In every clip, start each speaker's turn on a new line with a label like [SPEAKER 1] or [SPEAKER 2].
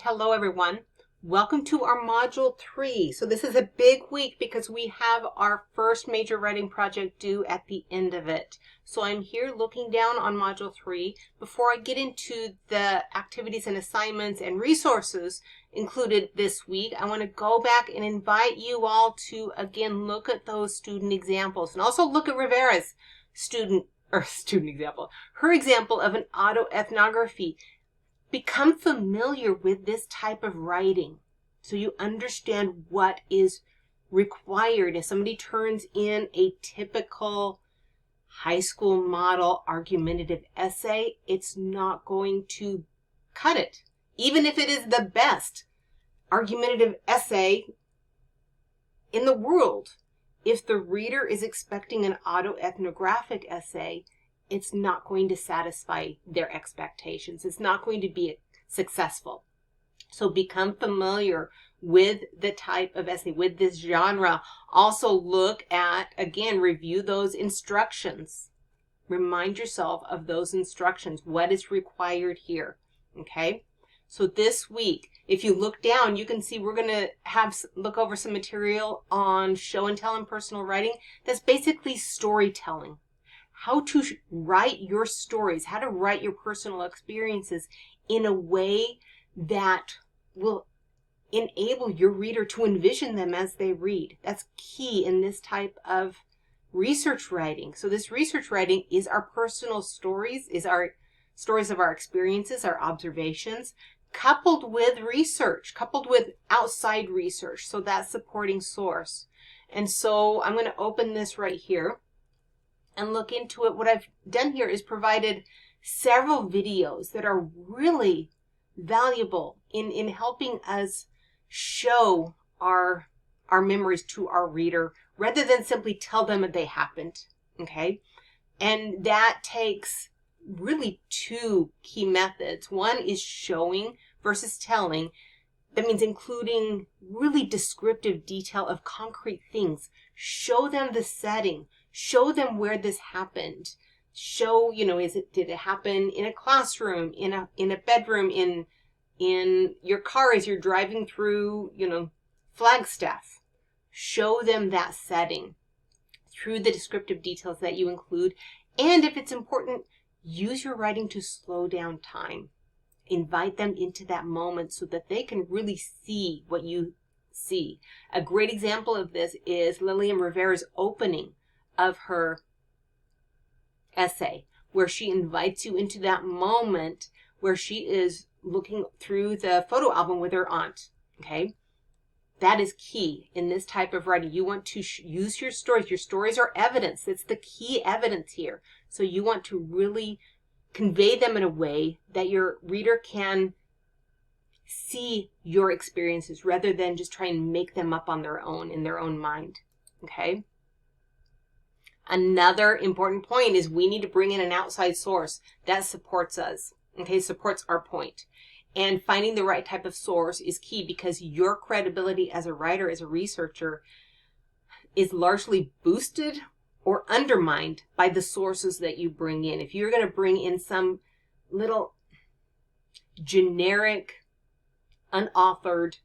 [SPEAKER 1] Hello everyone. Welcome to our Module 3. So this is a big week because we have our first major writing project due at the end of it. So I'm here looking down on Module 3. Before I get into the activities and assignments and resources included this week, I want to go back and invite you all to again look at those student examples and also look at Rivera's student example, her example of an autoethnography. Become familiar with this type of writing so you understand what is required. If somebody turns in a typical high school model argumentative essay, it's not going to cut it. Even if it is the best argumentative essay in the world, if the reader is expecting an autoethnographic essay, it's not going to satisfy their expectations. It's not going to be successful. So become familiar with the type of essay, with this genre. Also look at, again, review those instructions. Remind yourself of those instructions. What is required here? Okay? So this week, if you look down, you can see we're going to look over some material on show and tell and personal writing. That's basically storytelling. How to write your stories, how to write your personal experiences in a way that will enable your reader to envision them as they read. That's key in this type of research writing. So this research writing is our personal stories, is our stories of our experiences, our observations, coupled with research, coupled with outside research. So that's supporting source. And so I'm going to open this right here and look into it. What I've done here is provided several videos that are really valuable in helping us show our memories to our reader rather than simply tell them that they happened, okay? And that takes really two key methods. One is showing versus telling. That means including really descriptive detail of concrete things. Show them the setting. Show them where this happened. Show, did it happen in a classroom, in a bedroom, in your car as you're driving through, Flagstaff. Show them that setting through the descriptive details that you include. And if it's important, use your writing to slow down time. Invite them into that moment so that they can really see what you see. A great example of this is Lillian Rivera's opening of her essay, where she invites you into that moment where she is looking through the photo album with her aunt. Okay, that is key in this type of writing. You want to use your stories. Your stories are evidence. That's the key evidence here. So you want to really convey them in a way that your reader can see your experiences rather than just try and make them up on their own, in their own mind. Okay. Another important point is we need to bring in an outside source that supports us, okay, supports our point. And finding the right type of source is key because your credibility as a writer, as a researcher, is largely boosted or undermined by the sources that you bring in. If you're going to bring in some little generic, unauthored,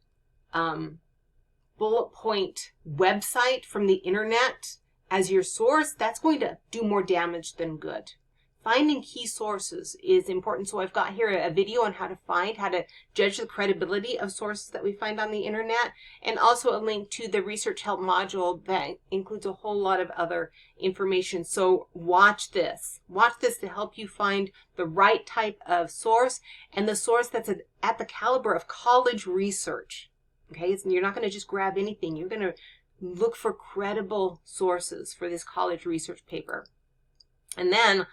[SPEAKER 1] bullet point website from the internet as your source, that's going to do more damage than good. Finding key sources is important. So I've got here a video on how to judge the credibility of sources that we find on the internet, and also a link to the research help module that includes a whole lot of other information. So watch this. Watch this to help you find the right type of source and the source that's at the caliber of college research. Okay, you're not going to just grab anything. You're going to look for credible sources for this college research paper. And then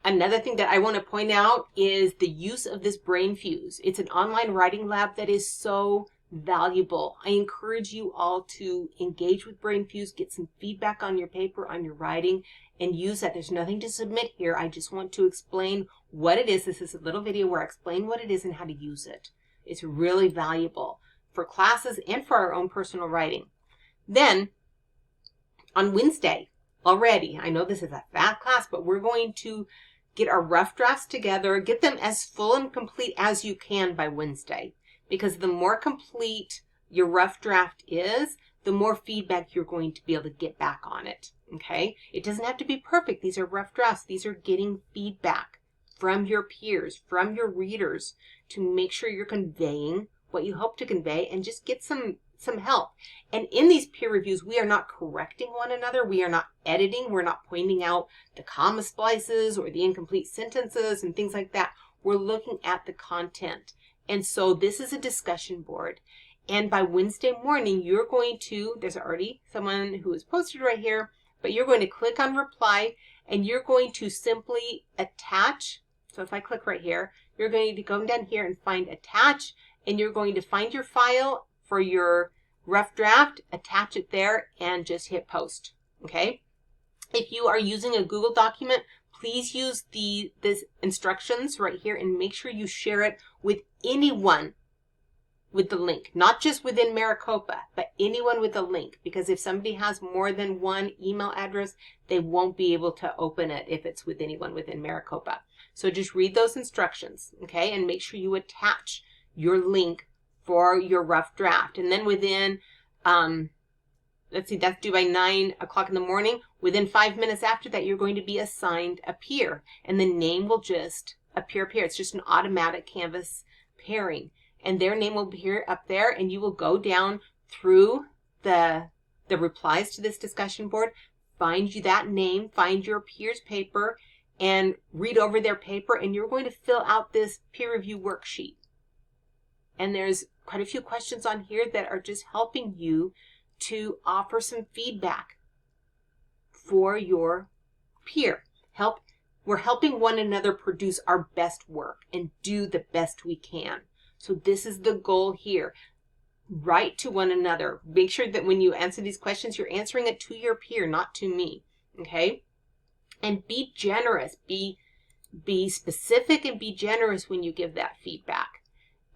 [SPEAKER 1] another thing that I want to point out is the use of this Brain Fuse. It's an online writing lab that is so valuable. I encourage you all to engage with Brain Fuse, get some feedback on your paper, on your writing, and use that. There's nothing to submit here. I just want to explain what it is. This is a little video where I explain what it is and how to use it. It's really valuable for classes and for our own personal writing. Then on Wednesday already, I know this is a fat class, but we're going to get our rough drafts together, get them as full and complete as you can by Wednesday. because the more complete your rough draft is, the more feedback you're going to be able to get back on it, okay? It doesn't have to be perfect. These are rough drafts. These are getting feedback from your peers, from your readers, to make sure you're conveying what you hope to convey and just get some help. And in these peer reviews, we are not correcting one another. We are not editing. We're not pointing out the comma splices or the incomplete sentences and things like that. We're looking at the content. And so this is a discussion board. And by Wednesday morning, you're going to, there's already someone who is posted right here, but you're going to click on reply and you're going to simply attach. So if I click right here, you're going to go down here and find attach, and you're going to find your file for your rough draft, attach it there, and just hit post, okay? If you are using a Google document, please use this instructions right here and make sure you share it with anyone with the link, not just within Maricopa, but anyone with a link, because if somebody has more than one email address, they won't be able to open it if it's with anyone within Maricopa. So just read those instructions, okay, and make sure you attach your link for your rough draft. And then within, let's see, that's due by 9 o'clock in the morning. Within 5 minutes after that, you're going to be assigned a peer, and the name will just appear. It's just an automatic Canvas pairing, and their name will appear up there, and you will go down through the replies to this discussion board, find you that name, find your peer's paper, and read over their paper, and you're going to fill out this peer review worksheet. And there's quite a few questions on here that are just helping you to offer some feedback for your peer. We're helping one another produce our best work and do the best we can. So this is the goal here. Write to one another. Make sure that when you answer these questions, you're answering it to your peer, not to me, okay? And be generous. Be specific and be generous when you give that feedback.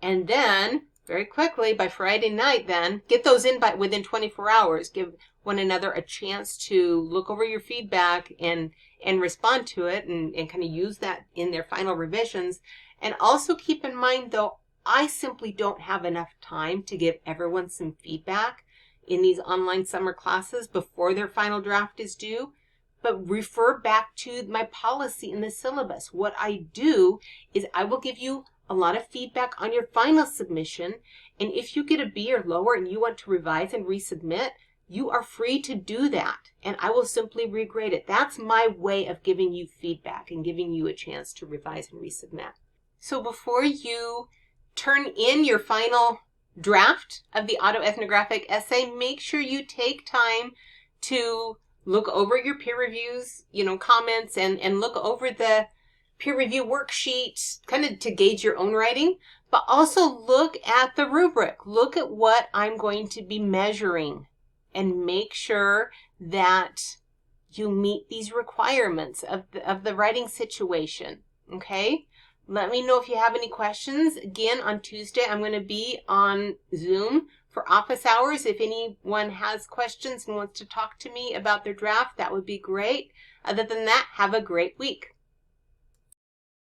[SPEAKER 1] And then, very quickly, by Friday night then, get those in within 24 hours. Give one another a chance to look over your feedback and respond to it and kind of use that in their final revisions. And also keep in mind, though, I simply don't have enough time to give everyone some feedback in these online summer classes before their final draft is due. But refer back to my policy in the syllabus. What I do is I will give you a lot of feedback on your final submission, and if you get a B or lower and you want to revise and resubmit, you are free to do that, and I will simply regrade it. That's my way of giving you feedback and giving you a chance to revise and resubmit. So before you turn in your final draft of the autoethnographic essay, make sure you take time to look over your peer reviews, comments, and look over the peer review worksheet, kind of to gauge your own writing, but also look at the rubric. Look at what I'm going to be measuring and make sure that you meet these requirements of the writing situation, okay? Let me know if you have any questions. Again, on Tuesday, I'm going to be on Zoom for office hours. If anyone has questions and wants to talk to me about their draft, that would be great. Other than that, have a great week.